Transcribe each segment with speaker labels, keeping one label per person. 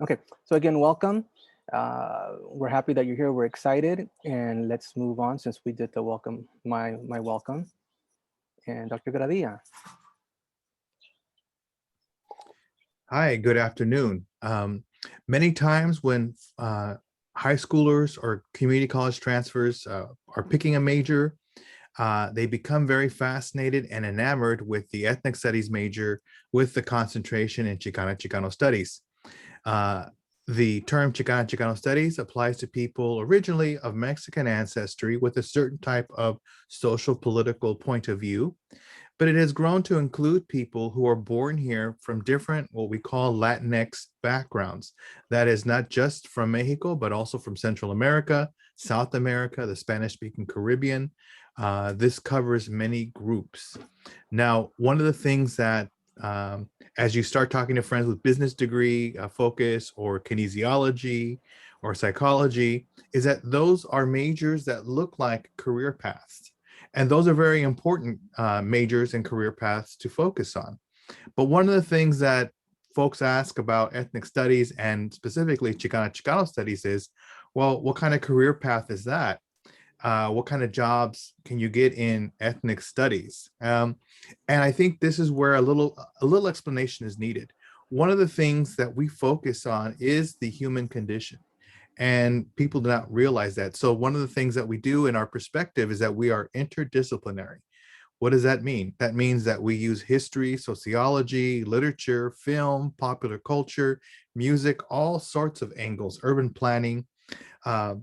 Speaker 1: Okay, so again, welcome. We're happy that you're here. We're excited, and let's move on since we did the welcome, my welcome. And Dr. Gradilla.
Speaker 2: Hi, good afternoon. Many times when high schoolers or community college transfers are picking a major, they become very fascinated and enamored with the ethnic studies major with the concentration in Chicano studies. Uh, the term Chicano studies applies to people originally of Mexican ancestry with a certain type of social political point of view, but it has grown to include people who are born here from different, what we call Latinx backgrounds. That is not just from Mexico, but also from Central America, South America, the Spanish-speaking Caribbean. This covers many groups. Now, one of the things that as you start talking to friends with business degree focus or kinesiology or psychology, is that those are majors that look like career paths. And those are very important majors and career paths to focus on. But one of the things that folks ask about ethnic studies and specifically Chicano studies is, well, what kind of career path is that? What kind of jobs can you get in ethnic studies? And I think this is where a little explanation is needed. One of the things that we focus on is the human condition, and people do not realize that. So one of the things that we do in our perspective is that we are interdisciplinary. What does that mean? That means that we use history, sociology, literature, film, popular culture, music, all sorts of angles, urban planning. Uh,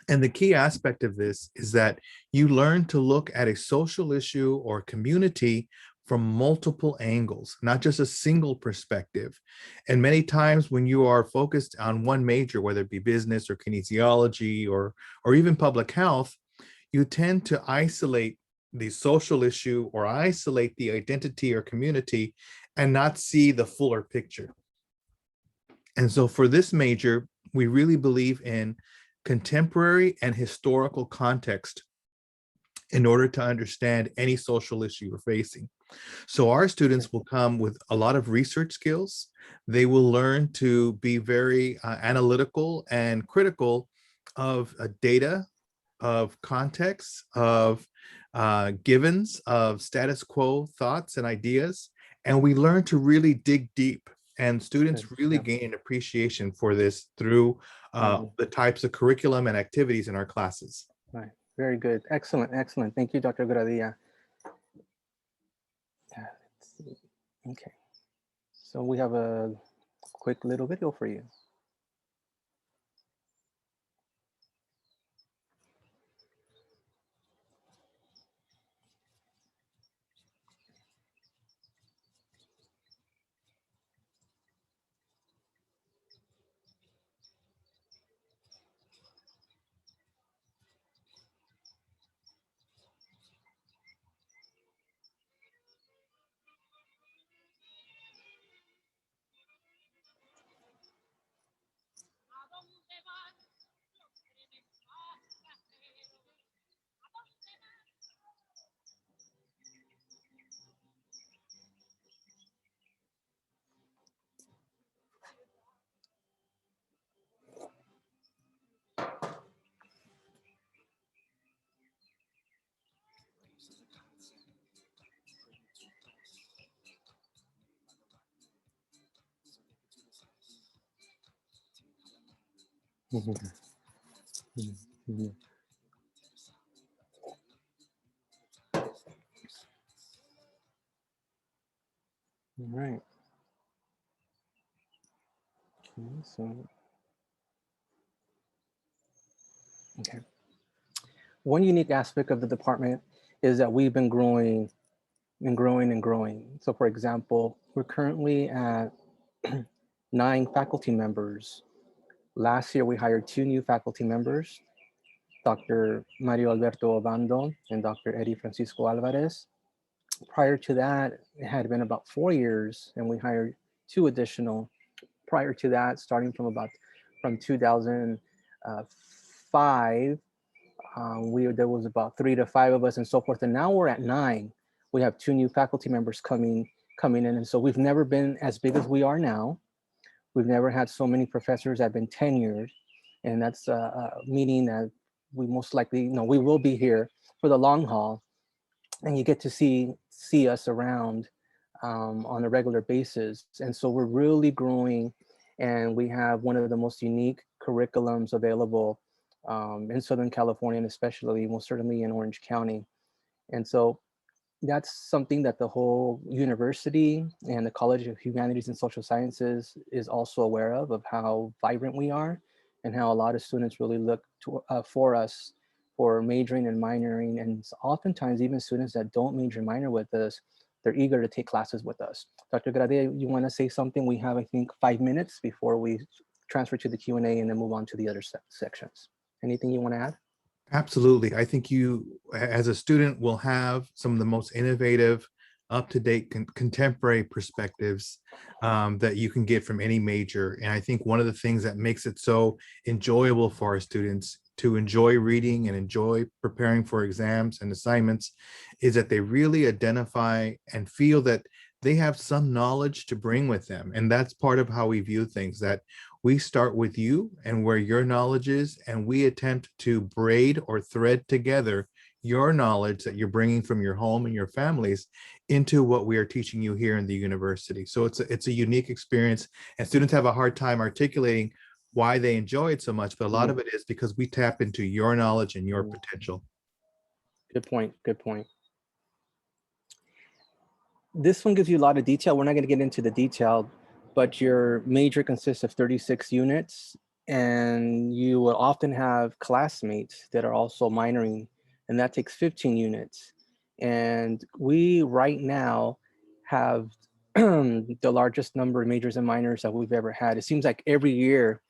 Speaker 2: and the key aspect of this is that you learn to look at a social issue or community from multiple angles, not just a single perspective. And many times when you are focused on one major, whether it be business or kinesiology or even public health, you tend to isolate the social issue or isolate the identity or community and not see the fuller picture. And so for this major, we really believe in contemporary and historical context in order to understand any social issue you're facing. So our students will come with a lot of research skills. They will learn to be very analytical and critical of data, of context, of givens, of status quo thoughts and ideas. And we learn to really dig deep. And students really gain an appreciation for this through the types of curriculum and activities in our classes.
Speaker 1: Right. Very good. Excellent. Excellent. Thank you, Dr. Gradilla. Let's see. Okay. So we have a quick little video for you. All right. Okay, okay. One unique aspect of the department is that we've been growing and growing and growing. So for example, we're currently at 9 faculty members. Last year, we hired 2 new faculty members, Dr. Mario Alberto Obando and Dr. Eddie Francisco Alvarez. Prior to that, it had been about 4 years, and we hired 2 additional. Prior to that, starting from 2005, there was about 3 to 5 of us and so forth, and now we're at 9. We have 2 new faculty members coming in, and so we've never been as big as we are now. We've never had so many professors that have been tenured, and that's meaning that we most likely, we will be here for the long haul, and you get to see us around on a regular basis. And so we're really growing, and we have one of the most unique curriculums available in Southern California, and especially most certainly in Orange County. And so that's something that the whole university and the College of Humanities and Social Sciences is also aware of how vibrant we are, and how a lot of students really look to, for us for majoring and minoring. And oftentimes even students that don't major and minor with us, they're eager to take classes with us. Dr. Gradia, you want to say something? We have, I think, 5 minutes before we transfer to the Q&A and then move on to the other sections. Anything you want to add?
Speaker 2: Absolutely. I think you, as a student, will have some of the most innovative, up-to-date, contemporary perspectives that you can get from any major. And I think one of the things that makes it so enjoyable for our students to enjoy reading and enjoy preparing for exams and assignments is that they really identify and feel that they have some knowledge to bring with them. And that's part of how we view things, that we start with you and where your knowledge is, and we attempt to braid or thread together your knowledge that you're bringing from your home and your families into what we are teaching you here in the university. So it's a unique experience, and students have a hard time articulating why they enjoy it so much, but a lot of it is because we tap into your knowledge and your potential.
Speaker 1: Good point. Good point. This one gives you a lot of detail. We're not going to get into the detail, but your major consists of 36 units, and you will often have classmates that are also minoring, and that takes 15 units. And we right now have the largest number of majors and minors that we've ever had. It seems like every year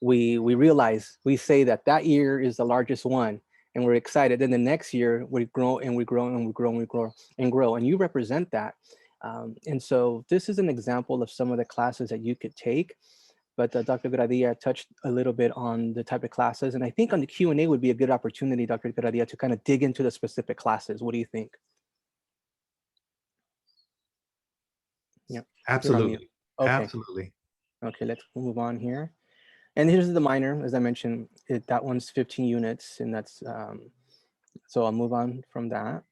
Speaker 1: we realize, we say that that year is the largest one, and we're excited. Then the next year we grow and we grow and we grow and we grow and grow, and you represent that. And so this is an example of some of the classes that you could take. But Dr. Gradia touched a little bit on the type of classes, and I think on the Q&A would be a good opportunity, Dr. Gradia, to kind of dig into the specific classes. What do you think? Yeah, you're on mute.
Speaker 2: Absolutely.
Speaker 1: Okay,
Speaker 2: Absolutely.
Speaker 1: okay, let's move on here. And here's the minor, as I mentioned, that one's 15 units, and that's, so I'll move on from that.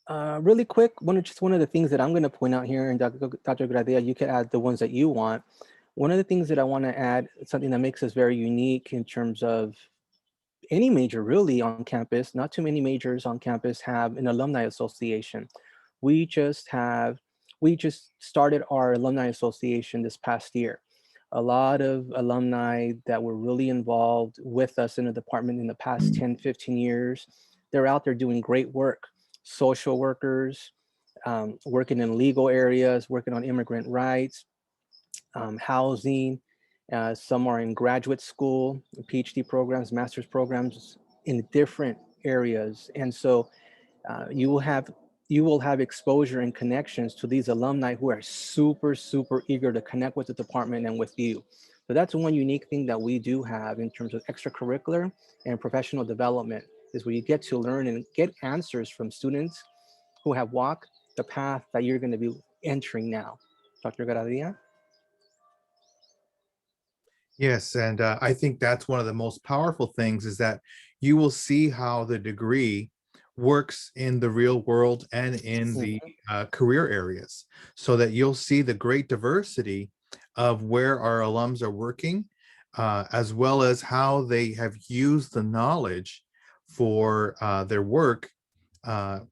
Speaker 1: Really quick, just one of the things that I'm going to point out here, and Dr. Gradia, you can add the ones that you want. One of the things that I want to add, something that makes us very unique in terms of any major really on campus, not too many majors on campus have an alumni association. We just have, we just started our alumni association this past year. A lot of alumni that were really involved with us in the department in the past 10, 15 years, they're out there doing great work. Social workers, working in legal areas, working on immigrant rights, housing. Some are in graduate school, PhD programs, master's programs in different areas. And so you will have exposure and connections to these alumni who are super, super eager to connect with the department and with you. So that's one unique thing that we do have in terms of extracurricular and professional development, is where you get to learn and get answers from students who have walked the path that you're going to be entering now. Dr. Garadia?
Speaker 2: Yes, and I think that's one of the most powerful things, is that you will see how the degree works in the real world and in the
Speaker 1: Mhm.
Speaker 2: career areas, so that you'll see the great diversity of where our alums are working, as well as how they have used the knowledge for their work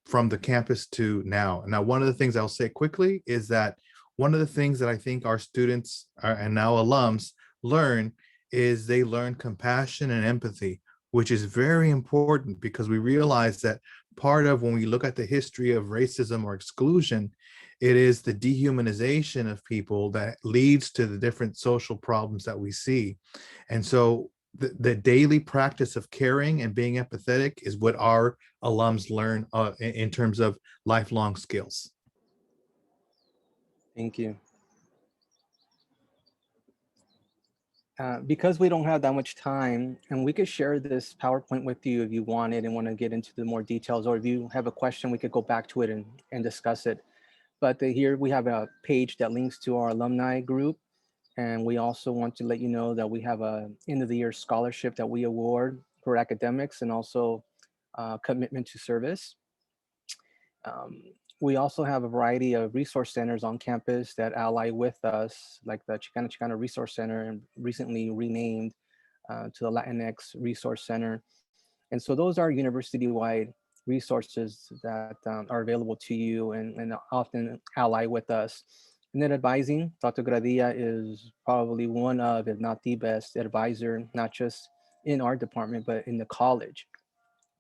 Speaker 2: from the campus to now. Now, one of the things I'll say quickly is that one of the things that I think our students and now alums learn is they learn compassion and empathy, which is very important, because we realize that part of when we look at the history of racism or exclusion, it is the dehumanization of people that leads to the different social problems that we see. And so the daily practice of caring and being empathetic is what our alums learn in terms of lifelong skills.
Speaker 1: Thank you. Because we don't have that much time, and we could share this PowerPoint with you if you want it and want to get into the more details, or if you have a question, we could go back to it and discuss it. But here we have a page that links to our alumni group. And we also want to let you know that we have a end of the year scholarship that we award for academics and also commitment to service. Um, we also have a variety of resource centers on campus that ally with us, like the Chicana Resource Center, and recently renamed to the Latinx Resource Center. And so those are university-wide resources that are available to you and often ally with us. And then advising, Dr. Gradia is probably one of, if not the best advisor, not just in our department, but in the college.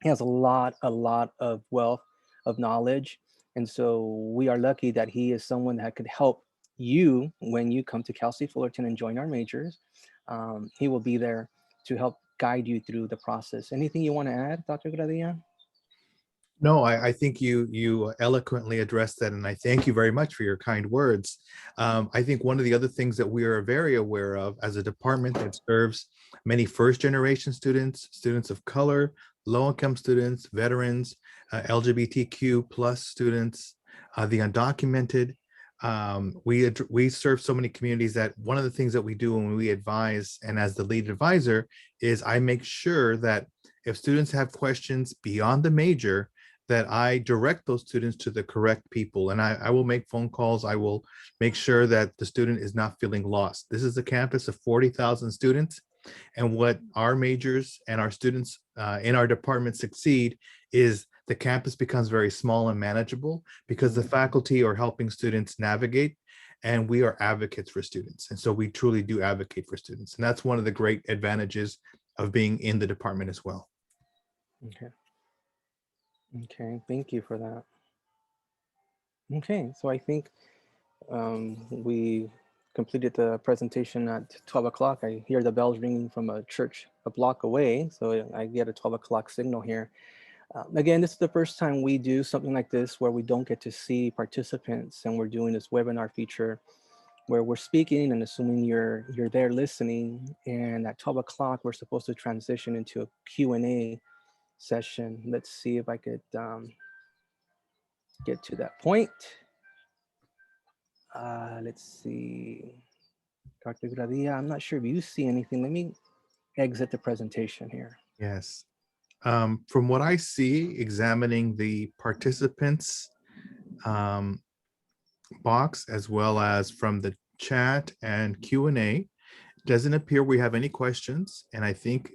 Speaker 1: He has a lot of wealth of knowledge. And so we are lucky that he is someone that could help you when you come to Cal State Fullerton and join our majors. He will be there to help guide you through the process. Anything you want to add, Dr. Gradia?
Speaker 2: No, I think you eloquently addressed that, and I thank you very much for your kind words. I think one of the other things that we are very aware of as a department that serves many first-generation students, students of color, low-income students, veterans, LGBTQ plus students, the undocumented. We serve so many communities that one of the things that we do when we advise, and as the lead advisor, is I make sure that if students have questions beyond the major, that I direct those students to the correct people. And I will make phone calls. I will make sure that the student is not feeling lost. This is a campus of 40,000 students. And what our majors and our students in our department succeed is the campus becomes very small and manageable because the faculty are helping students navigate, and we are advocates for students. And so we truly do advocate for students. And that's one of the great advantages of being in the department as well.
Speaker 1: Okay. Okay. Thank you for that. Okay. So I think we completed the presentation at 12 o'clock. I hear the bells ringing from a church a block away. So I get a 12 o'clock signal here. Again, this is the first time we do something like this where we don't get to see participants, and we're doing this webinar feature where we're speaking and assuming you're there listening. And at 12 o'clock, we're supposed to transition into a Q&A session. Let's see if I could get to that point. Let's see. Dr. Gradia, I'm not sure if you see anything. Let me exit the presentation here.
Speaker 2: Yes. From what I see, examining the participants box, as well as from the chat and Q&A, doesn't appear we have any questions. And I think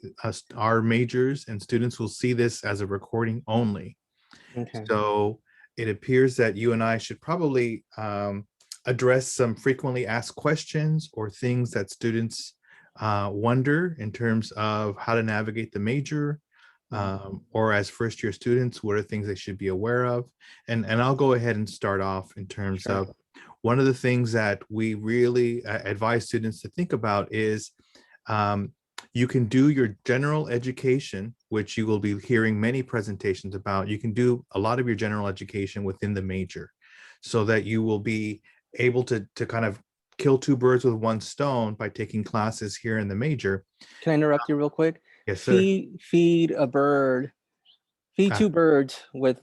Speaker 2: our majors and students will see this as a recording only.
Speaker 1: Okay.
Speaker 2: So it appears that you and I should probably address some frequently asked questions or things that students wonder in terms of how to navigate the major, or as first-year students, what are things they should be aware of? And I'll go ahead and start off in terms
Speaker 1: Sure.
Speaker 2: of one of the things that we really advise students to think about is you can do your general education, which you will be hearing many presentations about. You can do a lot of your general education within the major so that you will be able to kind of kill two birds with one stone by taking classes here in the major.
Speaker 1: Can I interrupt you real quick?
Speaker 2: Yes, sir.
Speaker 1: Feed a bird, feed two birds with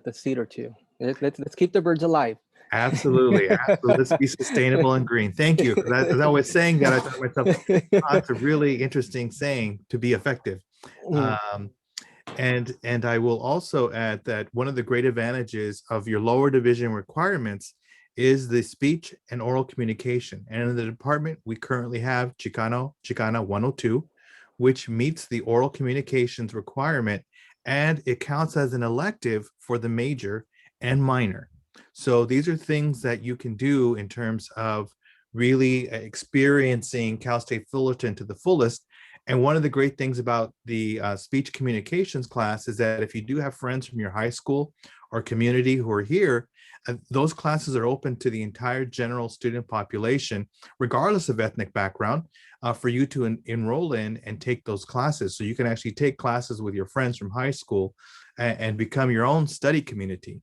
Speaker 1: a seed or two. Let's keep the birds alive.
Speaker 2: Absolutely. Absolutely. Let's be sustainable and green. Thank you. As I was saying that, I thought to myself, oh, that's a really interesting saying to be effective. And I will also add that one of the great advantages of your lower division requirements is the speech and oral communication. And in the department, we currently have Chicana 102, which meets the oral communications requirement, and it counts as an elective for the major and minor. So these are things that you can do in terms of really experiencing Cal State Fullerton to the fullest. And one of the great things about the speech communications class is that if you do have friends from your high school or community who are here, those classes are open to the entire general student population, regardless of ethnic background, for you to enroll in and take those classes. So you can actually take classes with your friends from high school and become your own study community.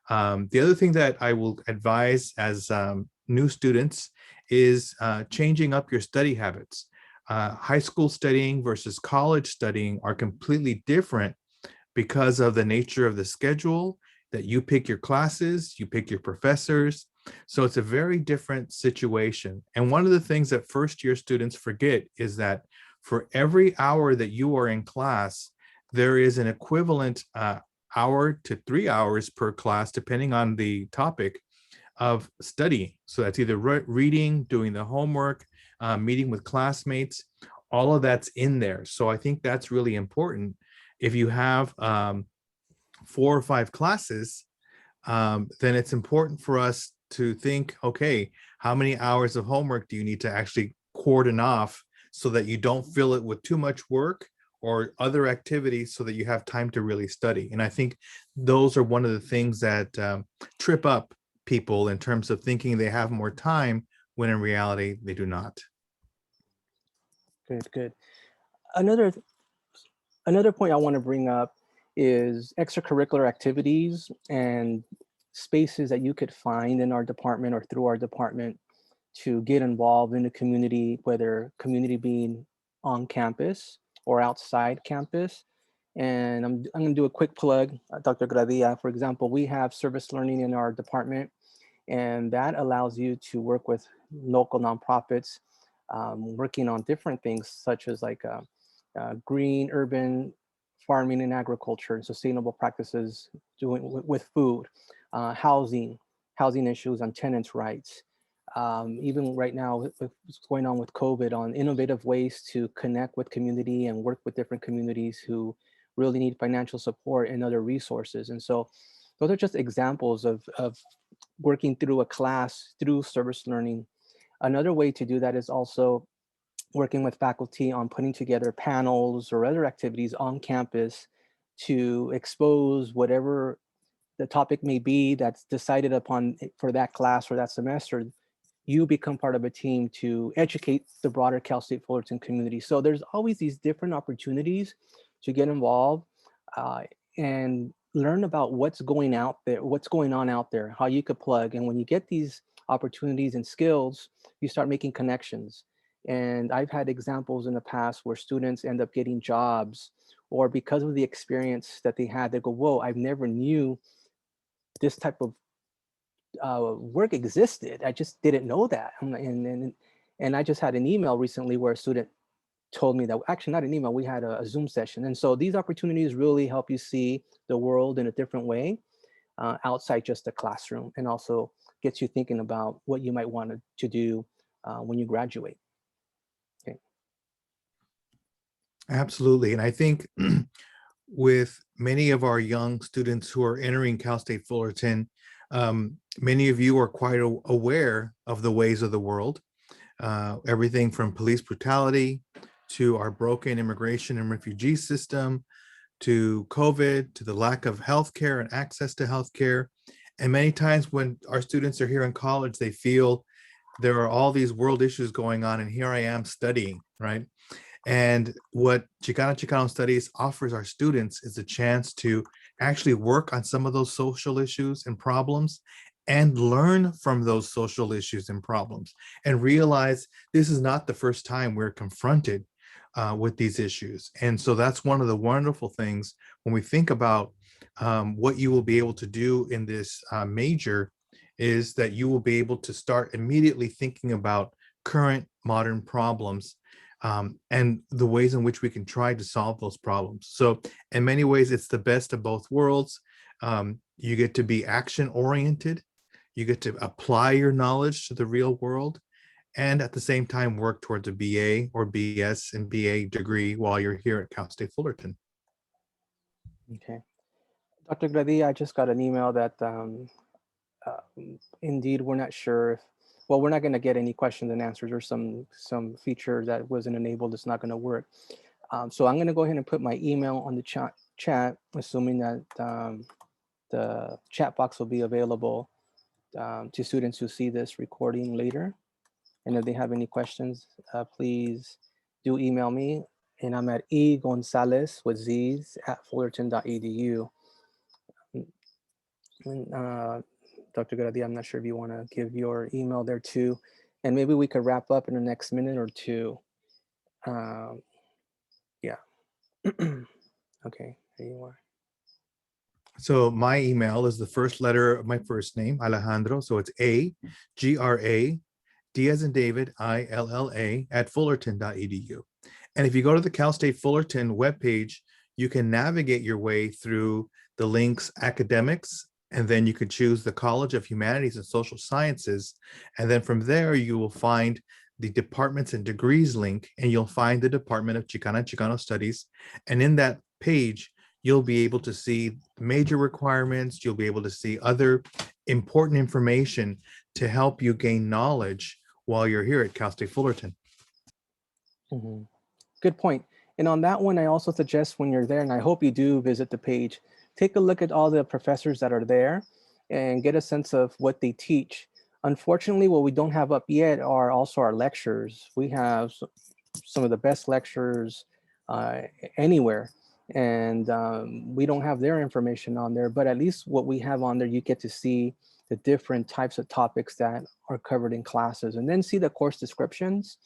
Speaker 2: The other thing that I will advise as new students is changing up your study habits. High school studying versus college studying are completely different because of the nature of the schedule that you pick your classes, you pick your professors. So it's a very different situation. And one of the things that first year students forget is that for every hour that you are in class, there is an equivalent hour to 3 hours per class, depending on the topic of studying. So that's either reading, doing the homework, meeting with classmates, all of that's in there. So I think that's really important. If you have 4 or 5 classes, then it's important for us to think, okay, how many hours of homework do you need to actually cordon off so that you don't fill it with too much work or other activities so that you have time to really study. And I think those are one of the things that trip up people in terms of thinking they have more time when in reality they do not.
Speaker 1: Good, good. Another another point I want to bring up is extracurricular activities and spaces that you could find in our department or through our department to get involved in the community, whether community being on campus or outside campus. And I'm going to do a quick plug, Dr. Gradia. For example, we have service learning in our department, and that allows you to work with local nonprofits, working on different things such as like green urban farming and agriculture and sustainable practices doing with food, housing, housing issues on tenants' rights. Even right now, with what's going on with COVID, on innovative ways to connect with community and work with different communities who really need financial support and other resources. And so those are just examples of working through a class through service learning. Another way to do that is also working with faculty on putting together panels or other activities on campus to expose whatever the topic may be that's decided upon for that class or that semester. You become part of a team to educate the broader Cal State Fullerton community. So there's always these different opportunities to get involved uh, and learn about what's going out there, what's going on out there, how you could plug. And when you get these opportunities and skills, you start making connections. And I've had examples in the past where students end up getting jobs, or because of the experience that they had, they go, whoa, I've never knew this type of work existed. I just didn't know that. And I just had an email recently where a student told me that, actually not an email, we had a Zoom session. And so these opportunities really help you see the world in a different way outside just the classroom, and also gets you thinking about what you might want to do when you graduate. Okay.
Speaker 2: Absolutely. And I think with many of our young students who are entering Cal State Fullerton, many of you are quite aware of the ways of the world, everything from police brutality to our broken immigration and refugee system, to COVID, to the lack of healthcare and access to healthcare. And many times when our students are here in college, they feel there are all these world issues going on, and here I am studying, right? And what Chicano Studies offers our students is a chance to actually work on some of those social issues and problems and learn from those social issues and problems and realize this is not the first time we're confronted with these issues. And so that's one of the wonderful things when we think about what you will be able to do in this major is that you will be able to start immediately thinking about current modern problems and the ways in which we can try to solve those problems. So in many ways, it's the best of both worlds. You get to be action oriented. You get to apply your knowledge to the real world and at the same time work towards a BA or BS and BA degree while you're here at Cal State Fullerton.
Speaker 1: Okay. Dr. Grady, I just got an email that uh, indeed we're not sure if, well, we're not going to get any questions and answers, or some feature that wasn't enabled that's not going to work. So I'm going to go ahead and put my email on the chat, assuming that the chat box will be available to students who see this recording later. And if they have any questions, please do email me. And I'm at egonzalez with z's at fullerton.edu. And Dr. Gradia, I'm not sure if you want to give your email there too. And maybe we could wrap up in the next minute or two. Um, yeah. Okay, there you are.
Speaker 2: So my email is the first letter of my first name, Alejandro. So it's A, G-R-A, D as in David, I-L-L-A at fullerton.edu. And if you go to the Cal State Fullerton webpage, you can navigate your way through the links academics, and then you could choose the College of Humanities and Social Sciences. And then from there, you will find the departments and degrees link, and you'll find the Department of Chicana and Chicano Studies. And in that page, you'll be able to see major requirements. You'll be able to see other important information to help you gain knowledge while you're here at Cal State Fullerton.
Speaker 1: Mhm. Good point. And on that one, I also suggest when you're there, and I hope you do visit the page, take a look at all the professors that are there and get a sense of what they teach. Unfortunately, what we don't have up yet are also our lectures. We have some of the best lectures anywhere, and we don't have their information on there, but at least what we have on there, you get to see the different types of topics that are covered in classes, and then see the course descriptions.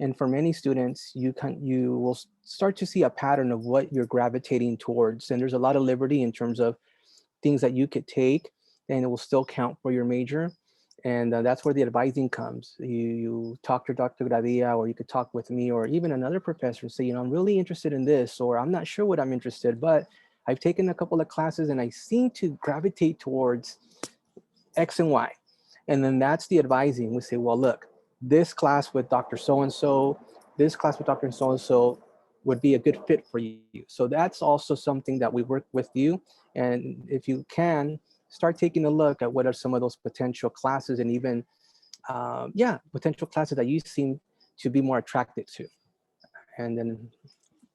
Speaker 1: And for many students, you will start to see a pattern of what you're gravitating towards. And there's a lot of liberty in terms of things that you could take, and it will still count for your major. And that's where the advising comes. You talk to Dr. Gradia, or you could talk with me, or even another professor, and say, I'm really interested in this, or I'm not sure what I'm interested, but I've taken a couple of classes and I seem to gravitate towards X and Y. And then that's the advising. We say, well, look, this class with Dr. So-and-so, this class with Dr. So-and-so would be a good fit for you. So that's also something that we work with you. And if you can, start taking a look at what are some of those potential classes, and even, potential classes that you seem to be more attracted to. And then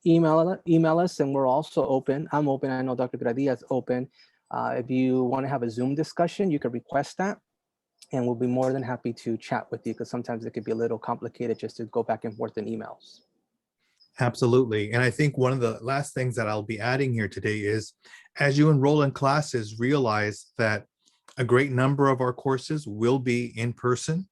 Speaker 1: email us, and we're also open. I'm open. I know Dr. Gradia is open. If you want to have a Zoom discussion, you could request that, and we'll be more than happy to chat with you, because sometimes it could be a little complicated just to go back and forth in emails.
Speaker 2: Absolutely. And I think one of the last things that I'll be adding here today is, as you enroll in classes, realize that a great number of our courses will be in person,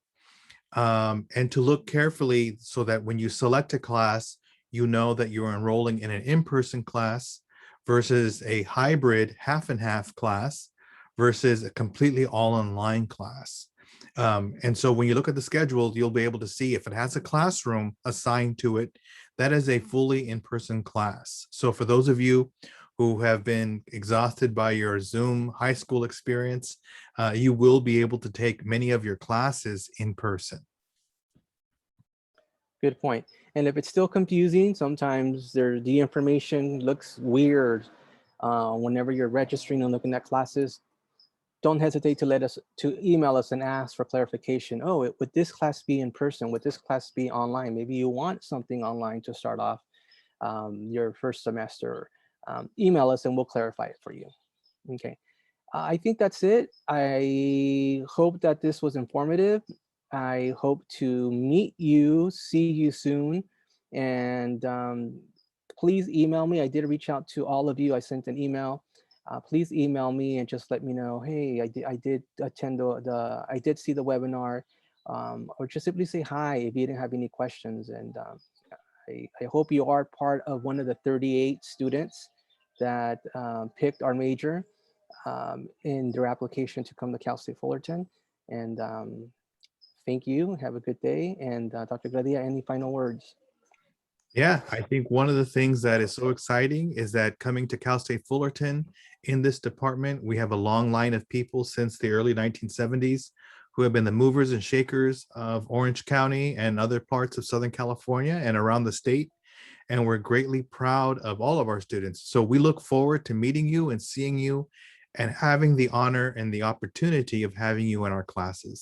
Speaker 2: and to look carefully so that when you select a class, you know that you're enrolling in an in-person class versus a hybrid half and half class versus a completely all online class. And so when you look at the schedule, you'll be able to see if it has a classroom assigned to it, that is a fully in-person class. So for those of you who have been exhausted by your Zoom high school experience, you will be able to take many of your classes in person.
Speaker 1: Good point. And if it's still confusing, sometimes the information looks weird whenever you're registering and looking at classes. Don't hesitate to email us and ask for clarification. Oh, would this class be in person? Would this class be online? Maybe you want something online to start off your first semester. Email us and we'll clarify it for you. Okay. I think that's it. I hope that this was informative. I hope to meet you, see you soon. And please email me. I did reach out to all of you. I sent an email. Please email me and just let me know, hey, I did attend I did see the webinar, or just simply say hi if you didn't have any questions. And I hope you are part of one of the 38 students that picked our major in their application to come to Cal State Fullerton. And thank you. Have a good day. And Dr. Gradia, any final words?
Speaker 2: Yeah, I think one of the things that is so exciting is that coming to Cal State Fullerton, in this department, we have a long line of people since the early 1970s who have been the movers and shakers of Orange County and other parts of Southern California and around the state. And we're greatly proud of all of our students. So we look forward to meeting you and seeing you and having the honor and the opportunity of having you in our classes.